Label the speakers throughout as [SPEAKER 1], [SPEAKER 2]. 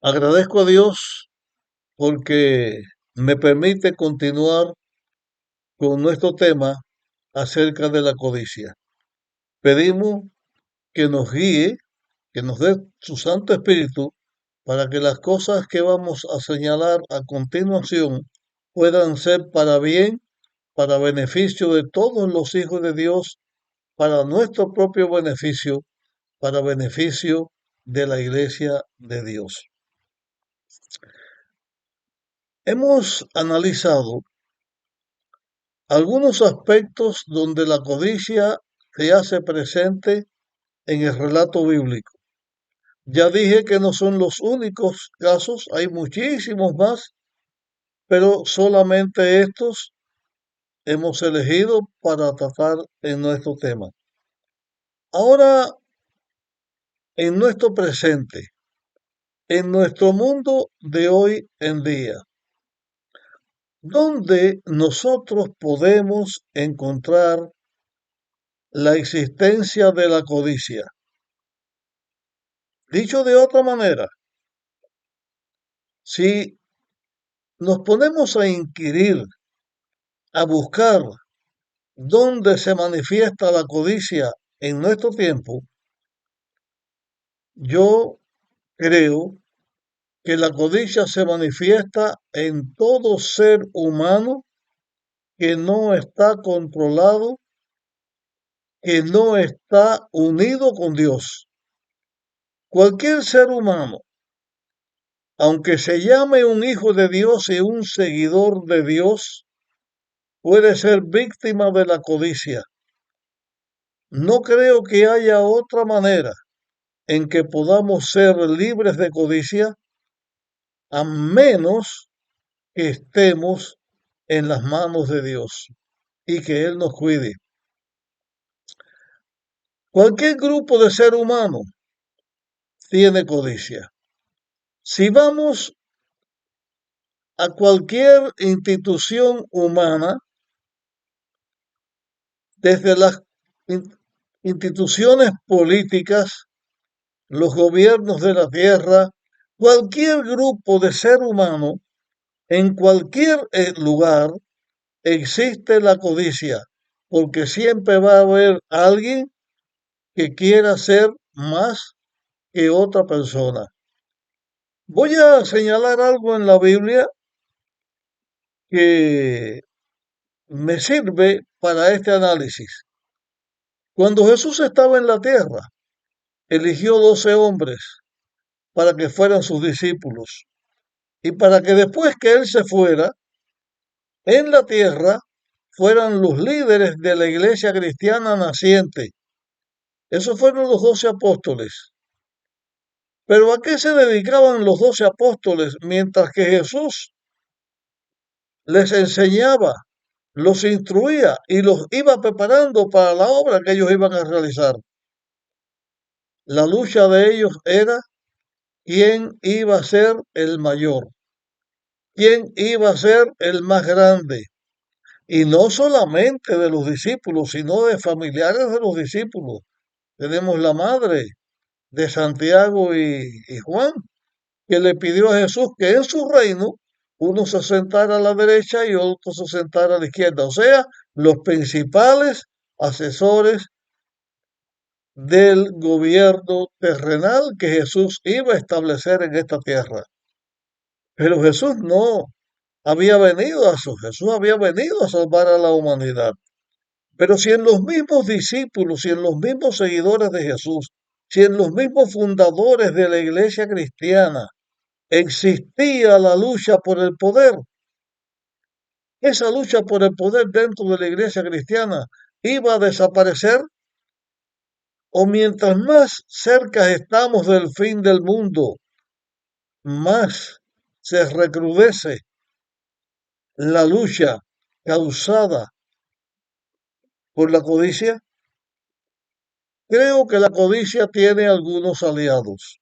[SPEAKER 1] Agradezco a Dios porque me permite continuar con nuestro tema acerca de la codicia. Pedimos que nos guíe, que nos dé su Santo Espíritu para que las cosas que vamos a señalar a continuación puedan ser para bien, para beneficio de todos los hijos de Dios, para nuestro propio beneficio, para beneficio de la iglesia de Dios. Hemos analizado algunos aspectos donde la codicia se hace presente en el relato bíblico. Ya dije que no son los únicos casos, hay muchísimos más, pero solamente estos hemos elegido para tratar en nuestro tema. Ahora, en nuestro presente, en nuestro mundo de hoy en día, ¿dónde nosotros podemos encontrar la existencia de la codicia? Dicho de otra manera, si nos ponemos a inquirir, a buscar dónde se manifiesta la codicia en nuestro tiempo, yo creo que la codicia se manifiesta en todo ser humano que no está controlado, que no está unido con Dios. Cualquier ser humano, aunque se llame un hijo de Dios y un seguidor de Dios, puede ser víctima de la codicia. No creo que haya otra manera en que podamos ser libres de codicia a menos que estemos en las manos de Dios y que Él nos cuide. Cualquier grupo de ser humano tiene codicia. Si vamos a cualquier institución humana, desde las instituciones políticas, los gobiernos de la tierra, cualquier grupo de ser humano, en cualquier lugar, existe la codicia, porque siempre va a haber alguien que quiera ser más que otra persona. Voy a señalar algo en la Biblia que me sirve para este análisis. Cuando Jesús estaba en la tierra, eligió 12 hombres para que fueran sus discípulos y para que después que Él se fuera, en la tierra fueran los líderes de la iglesia cristiana naciente. Esos fueron los 12 apóstoles. Pero ¿a qué se dedicaban los 12 apóstoles mientras que Jesús les enseñaba, los instruía y los iba preparando para la obra que ellos iban a realizar? La lucha de ellos era quién iba a ser el mayor, quién iba a ser el más grande. Y no solamente de los discípulos, sino de familiares de los discípulos. Tenemos la madre de Santiago y Juan, que le pidió a Jesús que en su reino uno se sentara a la derecha y otro se sentara a la izquierda. O sea, los principales asesores del gobierno terrenal que Jesús iba a establecer en esta tierra. Pero Jesús no había venido a eso, Jesús había venido a salvar a la humanidad. Pero si en los mismos discípulos, si en los mismos seguidores de Jesús, si en los mismos fundadores de la iglesia cristiana existía la lucha por el poder, esa lucha por el poder dentro de la iglesia cristiana iba a desaparecer, o mientras más cerca estamos del fin del mundo, más se recrudece la lucha causada por la codicia. Creo que la codicia tiene algunos aliados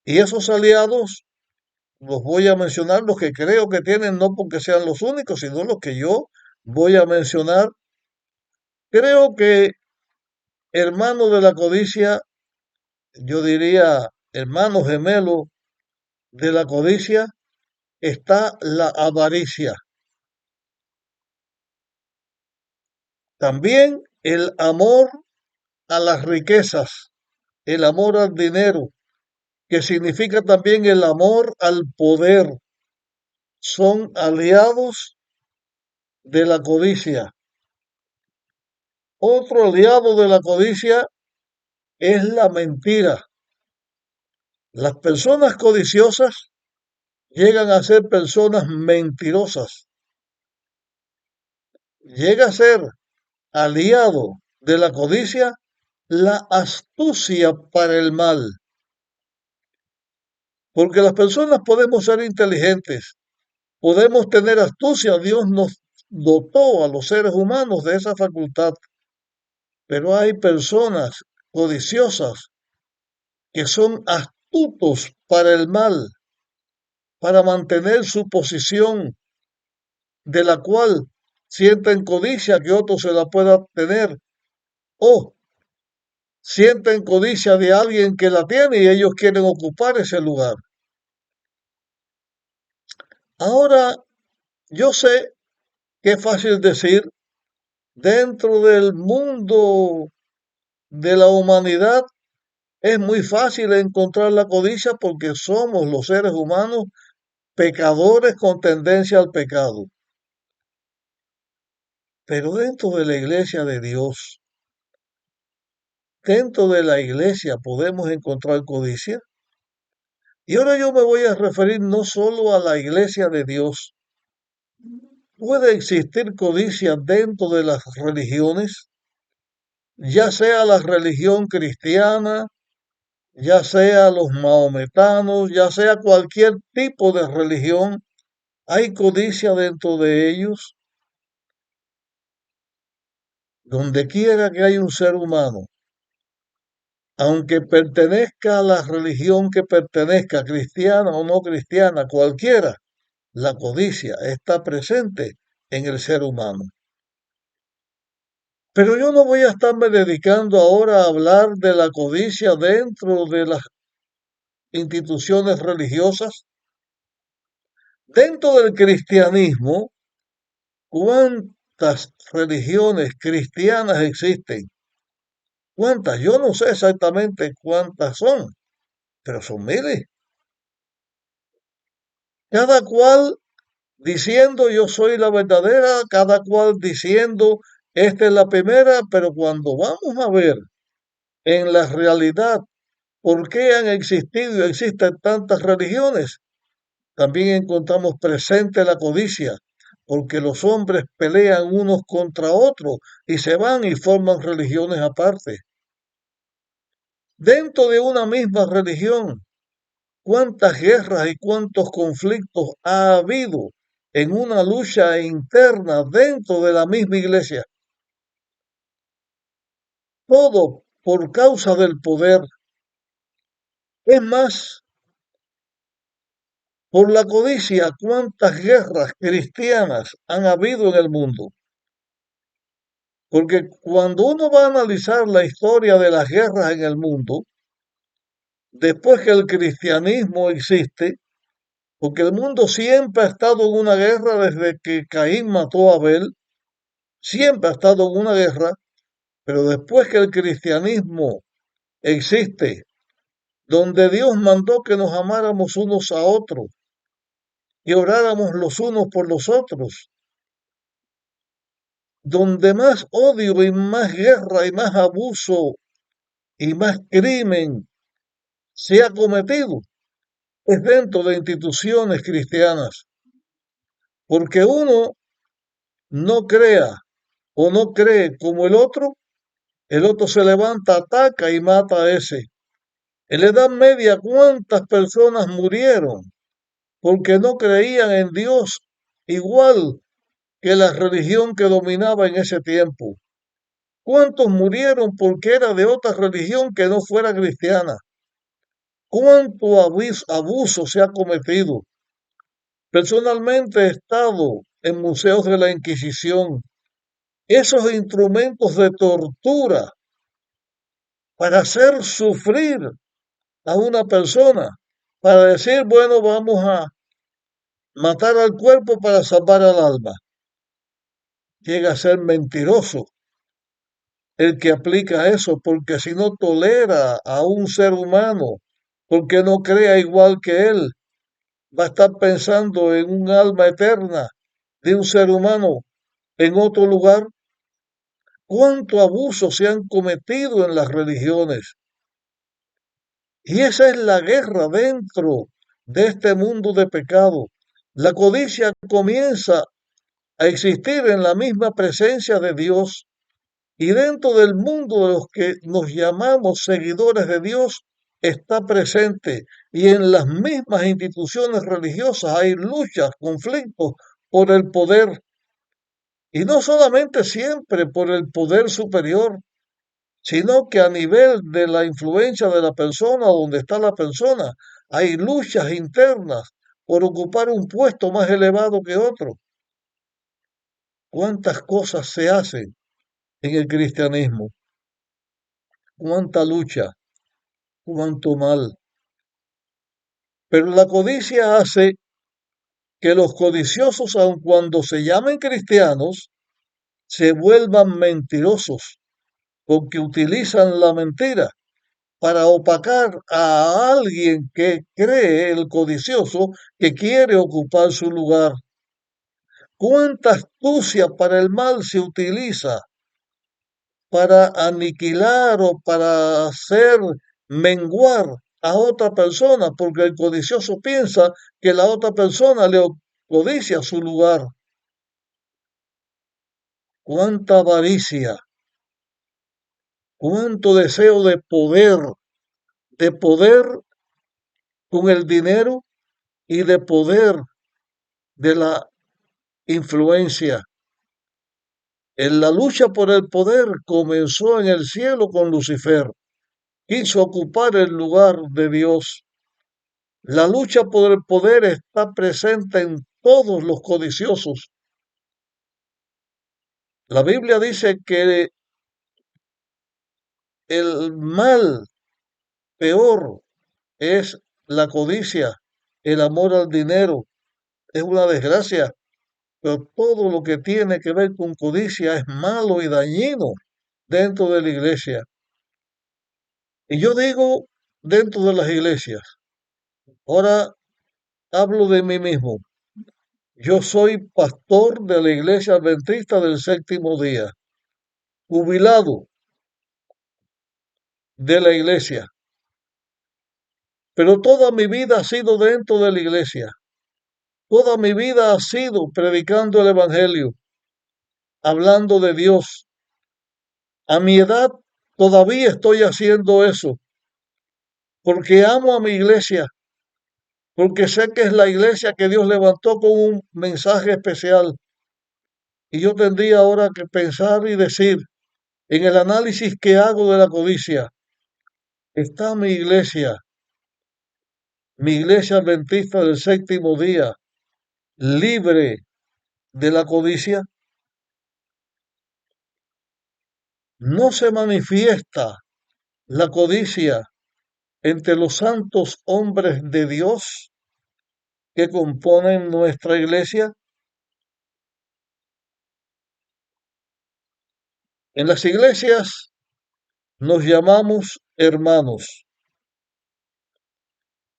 [SPEAKER 1] y esos aliados los voy a mencionar, los que creo que tienen, no porque sean los únicos, sino los que yo voy a mencionar. Creo que hermano de la codicia, yo diría hermano gemelo de la codicia está la avaricia. También el amor a las riquezas, el amor al dinero, que significa también el amor al poder, son aliados de la codicia. Otro aliado de la codicia es la mentira. Las personas codiciosas llegan a ser personas mentirosas. Llega a ser aliado de la codicia la astucia para el mal. Porque las personas podemos ser inteligentes, podemos tener astucia. Dios nos dotó a los seres humanos de esa facultad. Pero hay personas codiciosas que son astutos para el mal, para mantener su posición, de la cual sienten codicia que otro se la pueda tener, o sienten codicia de alguien que la tiene y ellos quieren ocupar ese lugar. Ahora, yo sé que es fácil decir, dentro del mundo de la humanidad es muy fácil encontrar la codicia porque somos los seres humanos pecadores con tendencia al pecado. Pero dentro de la iglesia de Dios, dentro de la iglesia podemos encontrar codicia. Y ahora yo me voy a referir no solo a la iglesia de Dios. Puede existir codicia dentro de las religiones, ya sea la religión cristiana, ya sea los mahometanos, ya sea cualquier tipo de religión. Hay codicia dentro de ellos. Donde quiera que hay un ser humano, aunque pertenezca a la religión que pertenezca, cristiana o no cristiana, cualquiera, la codicia está presente en el ser humano. Pero yo no voy a estarme dedicando ahora a hablar de la codicia dentro de las instituciones religiosas. Dentro del cristianismo, ¿cuántas religiones cristianas existen? ¿Cuántas? Yo no sé exactamente cuántas son, pero son miles. Cada cual diciendo yo soy la verdadera, cada cual diciendo esta es la primera, pero cuando vamos a ver en la realidad por qué han existido y existen tantas religiones, también encontramos presente la codicia, porque los hombres pelean unos contra otros y se van y forman religiones aparte. Dentro de una misma religión, ¿cuántas guerras y cuántos conflictos ha habido en una lucha interna dentro de la misma iglesia? Todo por causa del poder. Es más, por la codicia, ¿cuántas guerras cristianas han habido en el mundo? Porque cuando uno va a analizar la historia de las guerras en el mundo, después que el cristianismo existe, porque el mundo siempre ha estado en una guerra desde que Caín mató a Abel, siempre ha estado en una guerra, pero después que el cristianismo existe, donde Dios mandó que nos amáramos unos a otros y oráramos los unos por los otros, donde más odio y más guerra y más abuso y más crimen se ha cometido, es dentro de instituciones cristianas, porque uno no crea o no cree como el otro se levanta, ataca y mata a ese. En la Edad Media, ¿cuántas personas murieron porque no creían en Dios igual que la religión que dominaba en ese tiempo? ¿Cuántos murieron porque era de otra religión que no fuera cristiana? ¿Cuánto abuso se ha cometido? Personalmente he estado en museos de la Inquisición. Esos instrumentos de tortura para hacer sufrir a una persona para decir, bueno, vamos a matar al cuerpo para salvar al alma. Llega a ser mentiroso el que aplica eso, porque si no tolera a un ser humano, porque no crea igual que él, va a estar pensando en un alma eterna de un ser humano en otro lugar. ¿Cuánto abuso se han cometido en las religiones? Y esa es la guerra dentro de este mundo de pecado. La codicia comienza a existir en la misma presencia de Dios y dentro del mundo de los que nos llamamos seguidores de Dios está presente. Y en las mismas instituciones religiosas hay luchas, conflictos por el poder. Y no solamente siempre por el poder superior, sino que a nivel de la influencia de la persona, donde está la persona, hay luchas internas por ocupar un puesto más elevado que otro. ¿Cuántas cosas se hacen en el cristianismo? ¿Cuánta lucha? ¿Cuánto mal? Pero la codicia hace que los codiciosos, aun cuando se llamen cristianos, se vuelvan mentirosos, porque utilizan la mentira para opacar a alguien que cree, el codicioso, que quiere ocupar su lugar. ¿Cuánta astucia para el mal se utiliza para aniquilar o para hacer menguar a otra persona? Porque el codicioso piensa que la otra persona le codicia su lugar. Cuánta avaricia, cuánto deseo de poder con el dinero y de poder de la influencia. En la lucha por el poder comenzó en el cielo con Lucifer. Quiso ocupar el lugar de Dios. La lucha por el poder está presente en todos los codiciosos. La Biblia dice que el mal peor es la codicia, el amor al dinero. Es una desgracia, pero todo lo que tiene que ver con codicia es malo y dañino dentro de la iglesia. Y yo digo dentro de las iglesias, ahora hablo de mí mismo. Yo soy pastor de la iglesia adventista del séptimo día, jubilado de la iglesia, pero toda mi vida ha sido dentro de la iglesia. Toda mi vida ha sido predicando el evangelio, hablando de Dios. A mi edad todavía estoy haciendo eso, porque amo a mi iglesia, porque sé que es la iglesia que Dios levantó con un mensaje especial. Y yo tendría ahora que pensar y decir, en el análisis que hago de la codicia, ¿está mi iglesia adventista del séptimo día, libre de la codicia? No se manifiesta la codicia entre los santos hombres de Dios que componen nuestra iglesia. En las iglesias nos llamamos hermanos.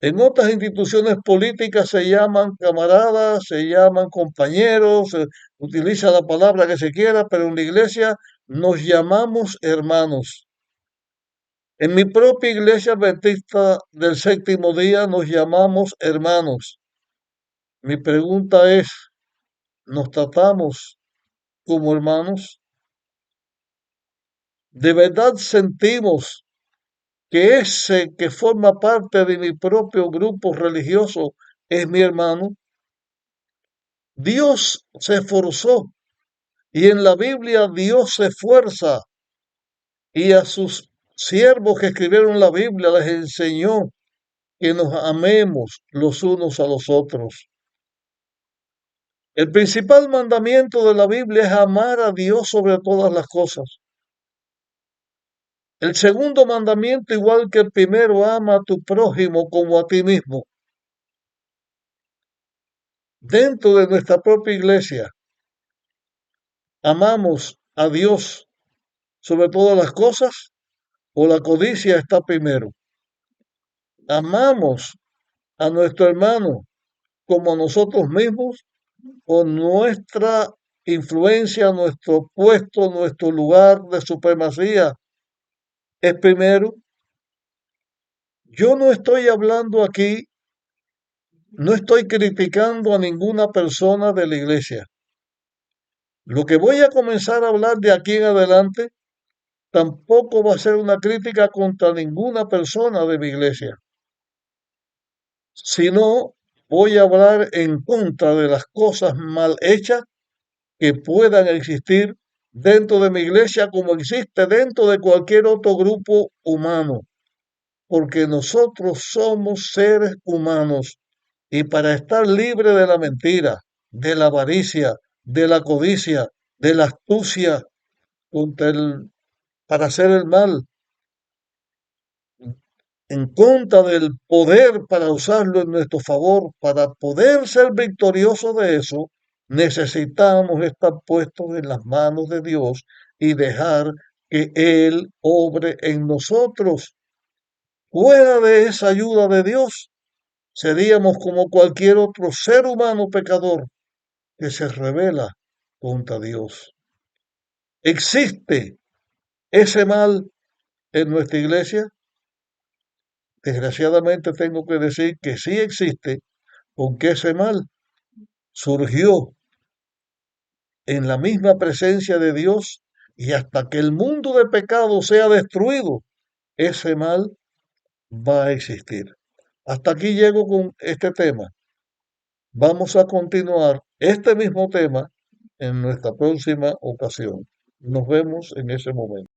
[SPEAKER 1] En otras instituciones políticas se llaman camaradas, se llaman compañeros, se utiliza la palabra que se quiera, pero en la iglesia nos llamamos hermanos. En mi propia iglesia adventista del séptimo día nos llamamos hermanos. Mi pregunta es, ¿nos tratamos como hermanos? ¿De verdad sentimos que ese que forma parte de mi propio grupo religioso es mi hermano? Dios se esforzó y en la Biblia Dios se esfuerza y a sus siervos que escribieron la Biblia les enseñó que nos amemos los unos a los otros. El principal mandamiento de la Biblia es amar a Dios sobre todas las cosas. El segundo mandamiento, igual que el primero, ama a tu prójimo como a ti mismo. dentro de nuestra propia iglesia amamos a Dios sobre todas las cosas o la codicia está primero. Amamos a nuestro hermano como a nosotros mismos o nuestra influencia, nuestro puesto, nuestro lugar de supremacía es primero. Yo no estoy hablando aquí, no estoy criticando a ninguna persona de la iglesia. Lo que voy a comenzar a hablar de aquí en adelante tampoco va a ser una crítica contra ninguna persona de mi iglesia, sino voy a hablar en contra de las cosas mal hechas que puedan existir dentro de mi iglesia como existe dentro de cualquier otro grupo humano, porque nosotros somos seres humanos y para estar libre de la mentira, de la avaricia, de la codicia, de la astucia, para hacer el mal, en contra del poder para usarlo en nuestro favor, para poder ser victoriosos de eso, necesitamos estar puestos en las manos de Dios y dejar que Él obre en nosotros. Fuera de esa ayuda de Dios, seríamos como cualquier otro ser humano pecador que se rebela contra Dios. ¿Existe ese mal en nuestra iglesia? Desgraciadamente tengo que decir que sí existe, porque ese mal surgió en la misma presencia de Dios y hasta que el mundo de pecado sea destruido, ese mal va a existir. Hasta aquí llego con este tema. Vamos a continuar este mismo tema en nuestra próxima ocasión. Nos vemos en ese momento.